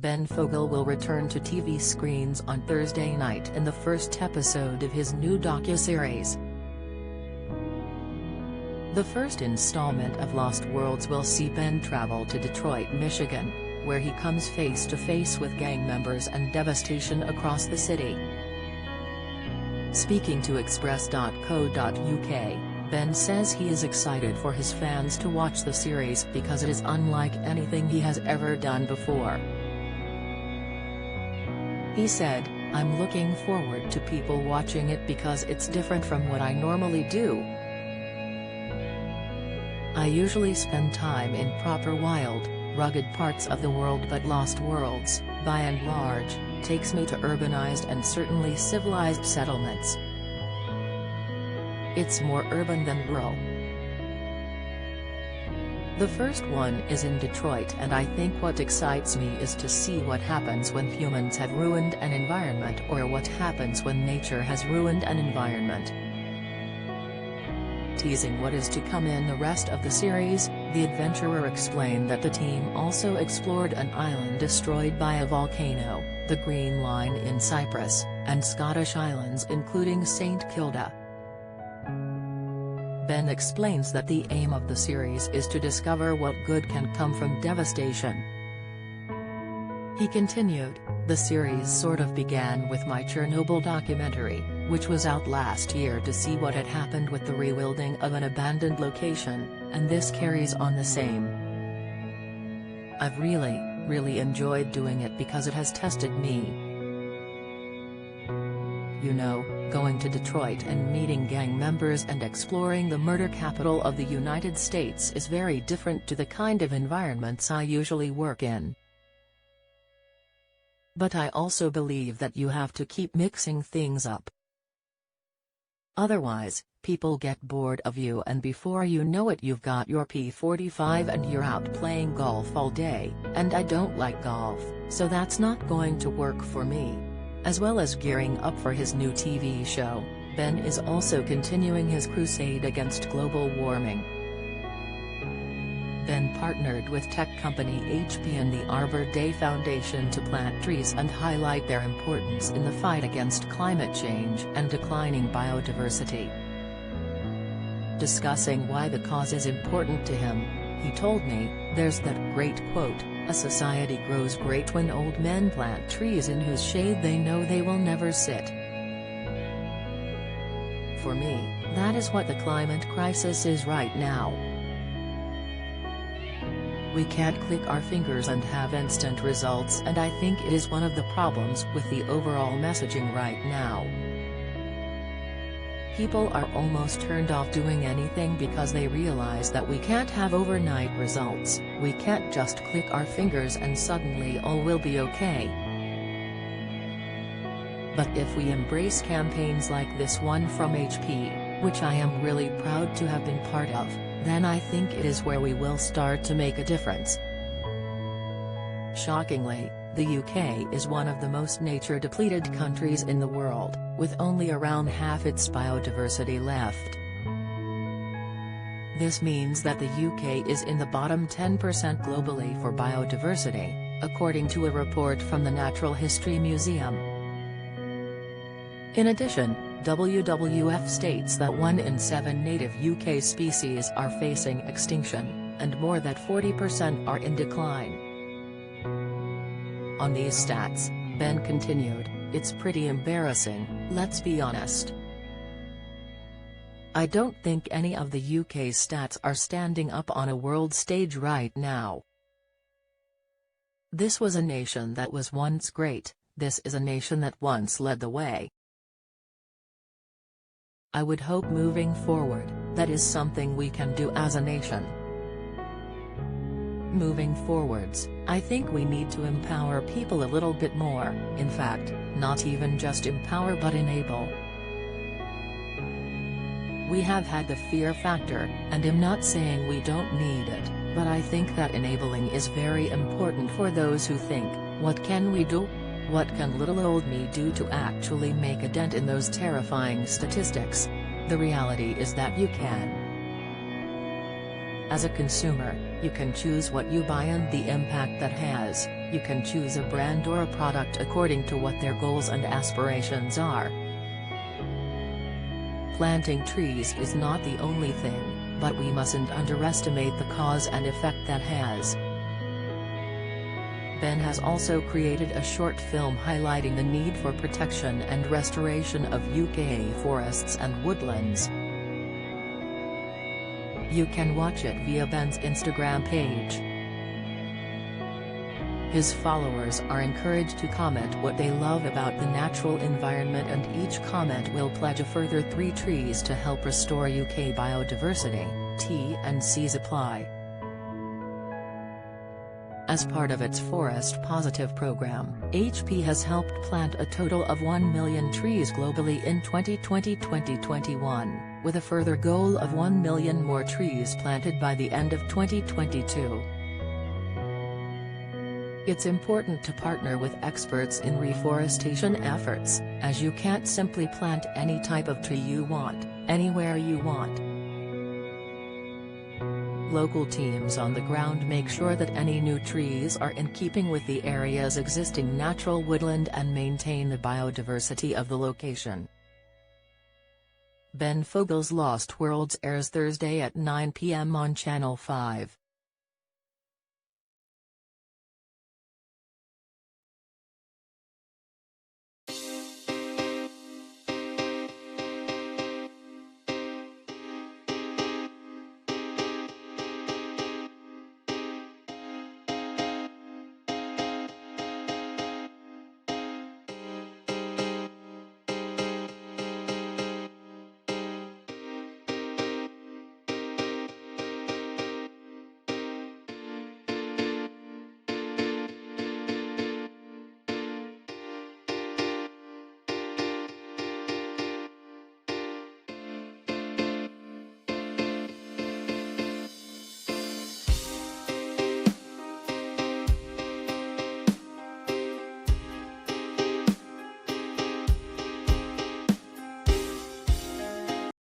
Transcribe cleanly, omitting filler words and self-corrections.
Ben Fogle will return to TV screens on Thursday night in the first episode of his new docuseries. The first installment of Lost Worlds will see Ben travel to Detroit, Michigan, where he comes face to face with gang members and devastation across the city. Speaking to Express.co.uk, Ben says he is excited for his fans to watch the series because it is unlike anything he has ever done before. He said, "I'm looking forward to people watching it because it's different from what I normally do. I usually spend time in proper wild, rugged parts of the world, but Lost Worlds, by and large, takes me to urbanized and certainly civilized settlements. It's more urban than rural. The first one is in Detroit, and I think what excites me is to see what happens when humans have ruined an environment, or what happens when nature has ruined an environment." Teasing what is to come in the rest of the series, the adventurer explained that the team also explored an island destroyed by a volcano, the Green Line in Cyprus, and Scottish islands including St Kilda. Ben explains that the aim of the series is to discover what good can come from devastation. He continued, "The series sort of began with my Chernobyl documentary, which was out last year to see what had happened with the rebuilding of an abandoned location, and this carries on the same. I've really enjoyed doing it because it has tested me. You know, going to Detroit and meeting gang members and exploring the murder capital of the United States is very different to the kind of environments I usually work in. But I also believe that you have to keep mixing things up. Otherwise, people get bored of you, and before you know it you've got your P45 and you're out playing golf all day, and I don't like golf, so that's not going to work for me." As well as gearing up for his new TV show, Ben is also continuing his crusade against global warming. Ben partnered with tech company HP and the Arbor Day Foundation to plant trees and highlight their importance in the fight against climate change and declining biodiversity. Discussing why the cause is important to him, he told me, "There's that great quote, 'A society grows great when old men plant trees in whose shade they know they will never sit.' For me, that is what the climate crisis is right now. We can't click our fingers and have instant results, and I think it is one of the problems with the overall messaging right now. People are almost turned off doing anything because they realize that we can't have overnight results, we can't just click our fingers and suddenly all will be okay. But if we embrace campaigns like this one from HP, which I am really proud to have been part of, then I think it is where we will start to make a difference." Shockingly, the UK is one of the most nature-depleted countries in the world, with only around half its biodiversity left. This means that the UK is in the bottom 10% globally for biodiversity, according to a report from the Natural History Museum. In addition, WWF states that 1 in 7 native UK species are facing extinction, and more than 40% are in decline. On these stats, Ben continued, "It's pretty embarrassing, let's be honest. I don't think any of the UK's stats are standing up on a world stage right now. This was a nation that was once great, this is a nation that once led the way. I would hope moving forward, that is something we can do as a nation. Moving forwards, I think we need to empower people a little bit more, in fact, not even just empower but enable. We have had the fear factor, and I'm not saying we don't need it, but I think that enabling is very important for those who think, what can we do? What can little old me do to actually make a dent in those terrifying statistics? The reality is that you can. As a consumer, you can choose what you buy and the impact that has, You can choose a brand or a product according to what their goals and aspirations are. Planting trees is not the only thing, but we mustn't underestimate the cause and effect that has. Ben has also created a short film highlighting the need for protection and restoration of UK forests and woodlands. You can watch it via Ben's Instagram page. His followers are encouraged to comment what they love about the natural environment, and each comment will pledge a further 3 trees to help restore UK biodiversity. T&Cs apply. As part of its Forest Positive program, HP has helped plant a total of 1 million trees globally in 2020-2021, with a further goal of 1 million more trees planted by the end of 2022. It's important to partner with experts in reforestation efforts, as you can't simply plant any type of tree you want, anywhere you want. Local teams on the ground make sure that any new trees are in keeping with the area's existing natural woodland and maintain the biodiversity of the location. Ben Fogle's Lost Worlds airs Thursday at 9 p.m. on Channel 5.